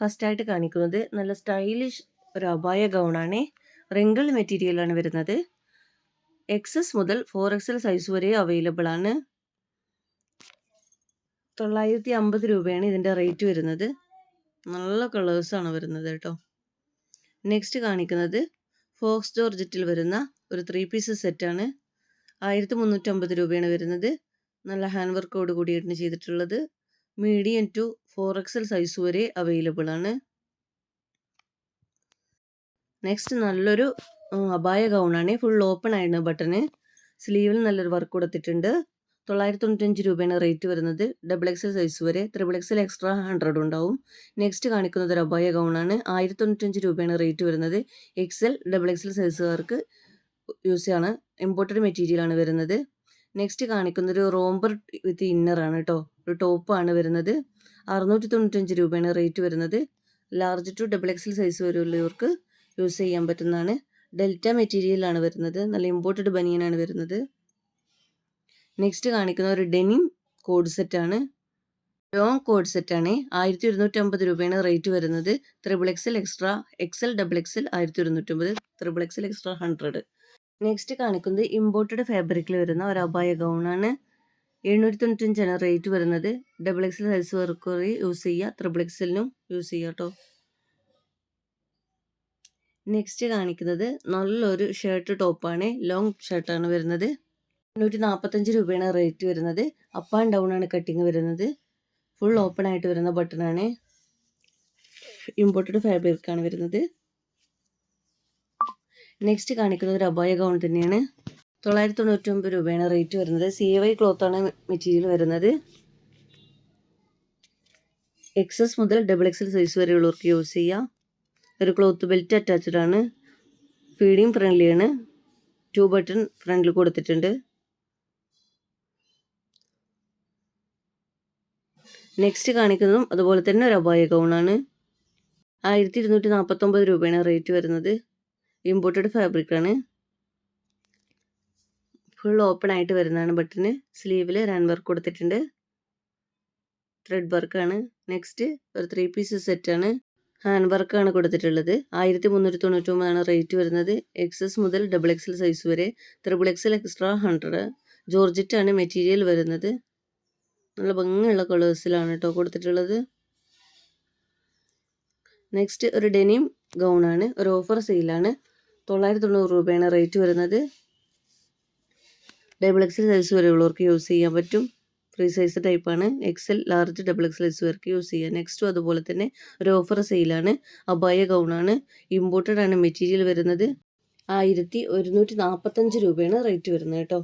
ഫസ്റ്റായിട്ട് കാണിക്കുന്നത് നല്ല സ്റ്റൈലിഷ് ഒരു അബായ ഗൗണാണ്. റിങ്കിൾ മെറ്റീരിയലാണ് വരുന്നത്. XS മുതൽ 4XL സൈസ് വരെ അവൈലബിൾ ആണ്. 950 രൂപയാണ് ഇതിൻ്റെ റേറ്റ് വരുന്നത്. നല്ല കളേഴ്സാണ് വരുന്നത് കേട്ടോ. നെക്സ്റ്റ് കാണിക്കുന്നത് ഫോക്സ് ജോർജറ്റിൽ വരുന്ന ഒരു 3 പീസ് സെറ്റാണ്. 1350 രൂപയാണ് വരുന്നത്. നല്ല ഹാൻഡ് വർക്കോട് കൂടിയാണ് ചെയ്തിട്ടുള്ളത്. മീഡിയം ടു 4XL സൈസ് വരെ അവൈലബിൾ ആണ്. നെക്സ്റ്റ് നല്ലൊരു അബായ ഗൗണാണ്. ഫുൾ ഓപ്പൺ ആയിരുന്നു ബട്ടണ്. സ്ലീവിൽ നല്ലൊരു വർക്ക് കൊടുത്തിട്ടുണ്ട്. 995 രൂപയാണ് റേറ്റ് വരുന്നത്. XXL സൈസ് വരെ. XXL എക്സ്ട്രാ 100 ഉണ്ടാവും. നെക്സ്റ്റ് കാണിക്കുന്നത് ഒരു അബായ ഗൗണാണ്. 1095 രൂപയാണ് റേറ്റ് വരുന്നത്. XXL സൈസുകാർക്ക് യൂസ് ചെയ്യാണ്. ഇമ്പോർട്ടഡ് മെറ്റീരിയൽ ആണ് വരുന്നത്. നെക്സ്റ്റ് കാണിക്കുന്നൊരു റോംബർ വിത്ത് ഇന്നറാണ് കേട്ടോ. ഒരു ടോപ്പാണ് വരുന്നത്. 695 രൂപയാണ് റേറ്റ് വരുന്നത്. ലാർജ് ടു XXL സൈസ് വരെയുള്ളവർക്ക് യൂസ് ചെയ്യാൻ പറ്റുന്നതാണ്. ഡെൽറ്റ മെറ്റീരിയലാണ് വരുന്നത്. നല്ല ഇമ്പോർട്ടഡ് ബനിയനാണ് വരുന്നത്. നെക്സ്റ്റ് കാണിക്കുന്ന ഒരു ഡെനിം കോഡ് സെറ്റാണ്. ലോങ് കോഡ് സെറ്റാണ്. 1250 രൂപയാണ് റേറ്റ് വരുന്നത്. XXL extra XXL 1250, XXL extra 100. Next കാണിക്കുന്നത് ഇമ്പോർട്ടഡ് ഫാബ്രിക്കിൽ വരുന്ന ഒരു അബായ ഗൗണാണ്. 795 റേറ്റ് വരുന്നത്. XXL സൈസ് വർക്ക് യൂസ് ചെയ്യുക. XXLനും യൂസ് ചെയ്യുക കേട്ടോ. നെക്സ്റ്റ് കാണിക്കുന്നത് നല്ലൊരു ഷർട്ട് ടോപ്പാണ്. ലോങ് ഷർട്ടാണ് വരുന്നത്. 145 രൂപയാണ് റേറ്റ് വരുന്നത്. അപ്പ് ആൻഡ് ഡൗൺ ആണ് കട്ടിങ് വരുന്നത്. ഫുൾ ഓപ്പൺ ആയിട്ട് വരുന്ന ബട്ടണാണ്. ഇമ്പോർട്ടഡ് ഫാബ്രിക്കാണ് വരുന്നത്. നെക്സ്റ്റ് കാണിക്കുന്നത് ഒരു അബായ ഗൗൺ തന്നെയാണ്. 999 രൂപയാണ് റേറ്റ് വരുന്നത്. CY ക്ലോത്താണ് മെറ്റീരിയൽ വരുന്നത്. XS മുതൽ XXL സൈസ് വരെയുള്ളവർക്ക് യൂസ് ചെയ്യാം. ഒരു ക്ലോത്ത് ബെൽറ്റ് അറ്റാച്ച്ഡ് ആണ്. ഫീഡിങ് ഫ്രണ്ട്ലിയാണ്. 2 ബട്ടൺ ഫ്രണ്ടിൽ കൊടുത്തിട്ടുണ്ട്. നെക്സ്റ്റ് കാണിക്കുന്നതും അതുപോലെ തന്നെ ഒരു അബായ ഗൗണാണ്. 1249 രൂപയാണ് റേറ്റ് വരുന്നത്. ഇമ്പോർട്ടഡ് ഫാബ്രിക്കാണ്. ഫുൾ ഓപ്പൺ ആയിട്ട് വരുന്നതാണ് ബട്ടന്. സ്ലീവിൽ ഹാൻഡ് വർക്ക് കൊടുത്തിട്ടുണ്ട്. ത്രെഡ് വർക്കാണ്. നെക്സ്റ്റ് ഒരു 3 പീസ് സെറ്റാണ്. ഹാൻഡ് വർക്കാണ് കൊടുത്തിട്ടുള്ളത്. 1399 റേറ്റ് വരുന്നത്. XS മുതൽ XXL സൈസ് വരെ. XXL extra 100. ജോർജറ്റാണ് മെറ്റീരിയൽ വരുന്നത്. നല്ല ഭംഗിയുള്ള കളേഴ്സിലാണ് കേട്ടോ കൊടുത്തിട്ടുള്ളത്. നെക്സ്റ്റ് ഒരു ഡെനിം ഗൗണാണ്. ഒരു ഓഫർ സെയിലാണ്. 990 രൂപയാണ് റേറ്റ് വരുന്നത്. XXL സൈസ് വരെയുള്ളവർക്ക് യൂസ് ചെയ്യാൻ പറ്റും. ഫ്രീ സൈസ് ടൈപ്പാണ്. XL large XXL size work use ചെയ്യാം. നെക്സ്റ്റും അതുപോലെ തന്നെ ഒരു ഓഫർ സെയിലാണ്. അബായ ഗൗണാണ്. ഇമ്പോർട്ടഡ് ആണ് മെറ്റീരിയൽ വരുന്നത്. 1145 രൂപയാണ് റേറ്റ് വരുന്നത് കേട്ടോ.